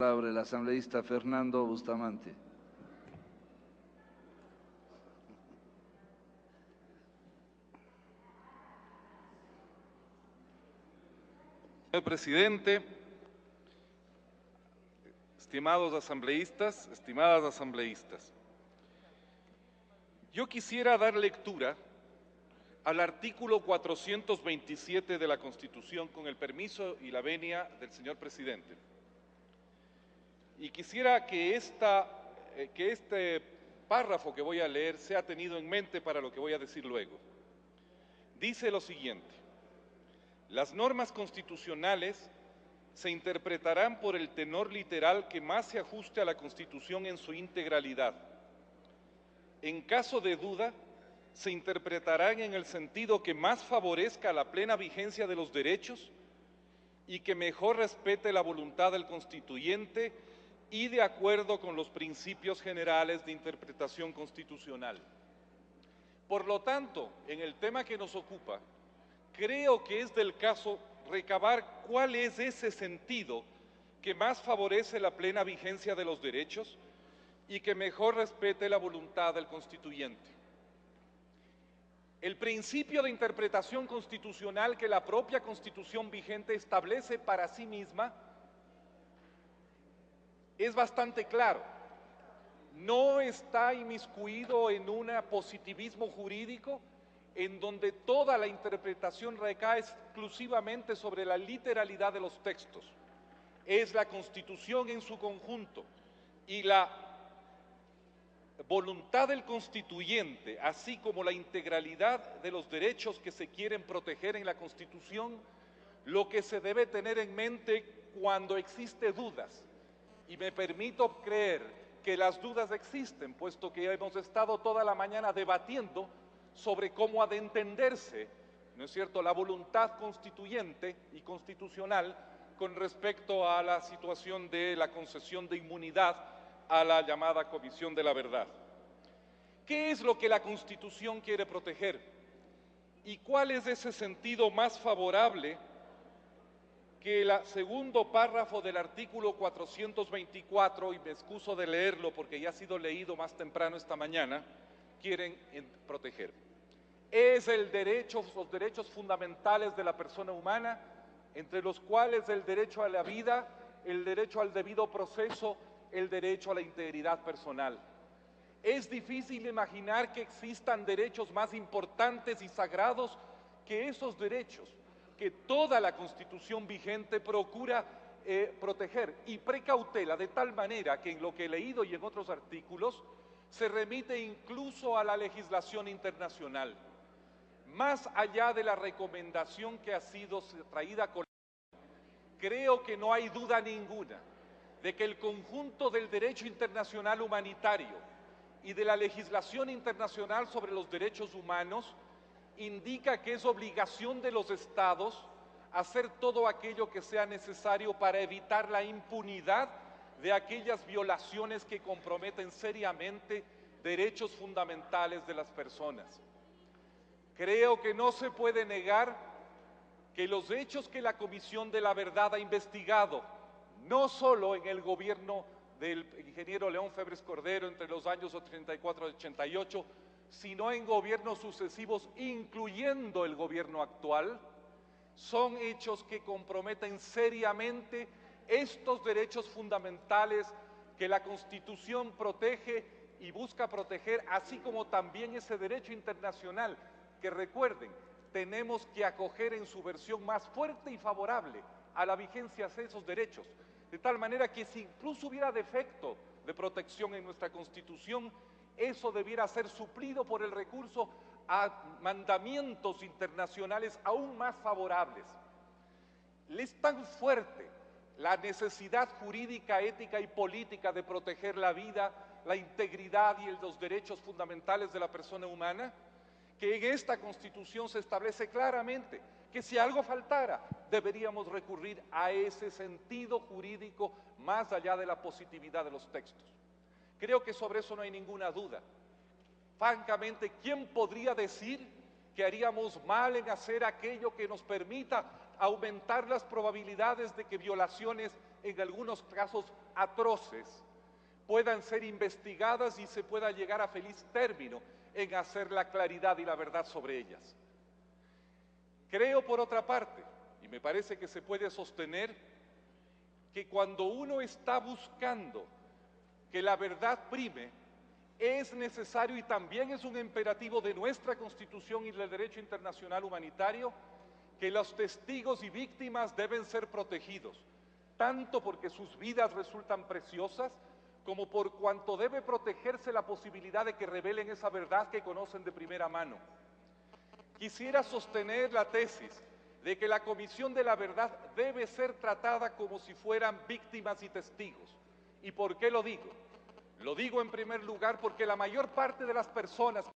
Palabra el asambleísta Fernando Bustamante. Señor presidente, estimados asambleístas, estimadas asambleístas, yo quisiera dar lectura al artículo 427 de la Constitución, con el permiso y la venia del señor presidente. Y quisiera que este párrafo que voy a leer sea tenido en mente para lo que voy a decir luego. Dice lo siguiente: las normas constitucionales se interpretarán por el tenor literal que más se ajuste a la Constitución en su integralidad. En caso de duda, se interpretarán en el sentido que más favorezca la plena vigencia de los derechos y que mejor respete la voluntad del constituyente y de acuerdo con los principios generales de interpretación constitucional. Por lo tanto, en el tema que nos ocupa, creo que es del caso recabar cuál es ese sentido que más favorece la plena vigencia de los derechos y que mejor respete la voluntad del constituyente. El principio de interpretación constitucional que la propia Constitución vigente establece para sí misma es bastante claro. No está inmiscuido en un positivismo jurídico en donde toda la interpretación recae exclusivamente sobre la literalidad de los textos. Es la Constitución en su conjunto y la voluntad del constituyente, así como la integralidad de los derechos que se quieren proteger en la Constitución, lo que se debe tener en mente cuando existe dudas. Y me permito creer que las dudas existen, puesto que hemos estado toda la mañana debatiendo sobre cómo ha de entenderse, ¿no es cierto?, la voluntad constituyente y constitucional con respecto a la situación de la concesión de inmunidad a la llamada Comisión de la Verdad. ¿Qué es lo que la Constitución quiere proteger? ¿Y cuál es ese sentido más favorable que el segundo párrafo del artículo 424, y me excuso de leerlo porque ya ha sido leído más temprano esta mañana, quieren proteger? Es los derechos fundamentales de la persona humana, entre los cuales el derecho a la vida, el derecho al debido proceso, el derecho a la integridad personal. Es difícil imaginar que existan derechos más importantes y sagrados que esos derechos que toda la Constitución vigente procura proteger y precautela de tal manera que en lo que he leído y en otros artículos se remite incluso a la legislación internacional. Más allá de la recomendación que ha sido traída con creo que no hay duda ninguna de que el conjunto del derecho internacional humanitario y de la legislación internacional sobre los derechos humanos indica que es obligación de los Estados hacer todo aquello que sea necesario para evitar la impunidad de aquellas violaciones que comprometen seriamente derechos fundamentales de las personas. Creo que no se puede negar que los hechos que la Comisión de la Verdad ha investigado, no solo en el gobierno del ingeniero León Febres Cordero entre los años 84 y 88, sino en gobiernos sucesivos, incluyendo el gobierno actual, son hechos que comprometen seriamente estos derechos fundamentales que la Constitución protege y busca proteger, así como también ese derecho internacional que, recuerden, tenemos que acoger en su versión más fuerte y favorable a la vigencia de esos derechos, de tal manera que si incluso hubiera defecto de protección en nuestra Constitución, eso debiera ser suplido por el recurso a mandamientos internacionales aún más favorables. Es tan fuerte la necesidad jurídica, ética y política de proteger la vida, la integridad y los derechos fundamentales de la persona humana, que en esta Constitución se establece claramente que si algo faltara, deberíamos recurrir a ese sentido jurídico más allá de la positividad de los textos. Creo que sobre eso no hay ninguna duda. Francamente, ¿quién podría decir que haríamos mal en hacer aquello que nos permita aumentar las probabilidades de que violaciones, en algunos casos atroces puedan ser investigadas y se pueda llegar a feliz término en hacer la claridad y la verdad sobre ellas. Creo, por otra parte, y me parece que se puede sostener, que cuando uno está buscando que la verdad prime, es necesario y también es un imperativo de nuestra Constitución y del derecho internacional humanitario que los testigos y víctimas deben ser protegidos, tanto porque sus vidas resultan preciosas, como por cuanto debe protegerse la posibilidad de que revelen esa verdad que conocen de primera mano. Quisiera sostener la tesis de que la Comisión de la Verdad debe ser tratada como si fueran víctimas y testigos. ¿Y por qué lo digo? Lo digo en primer lugar porque la mayor parte de las personas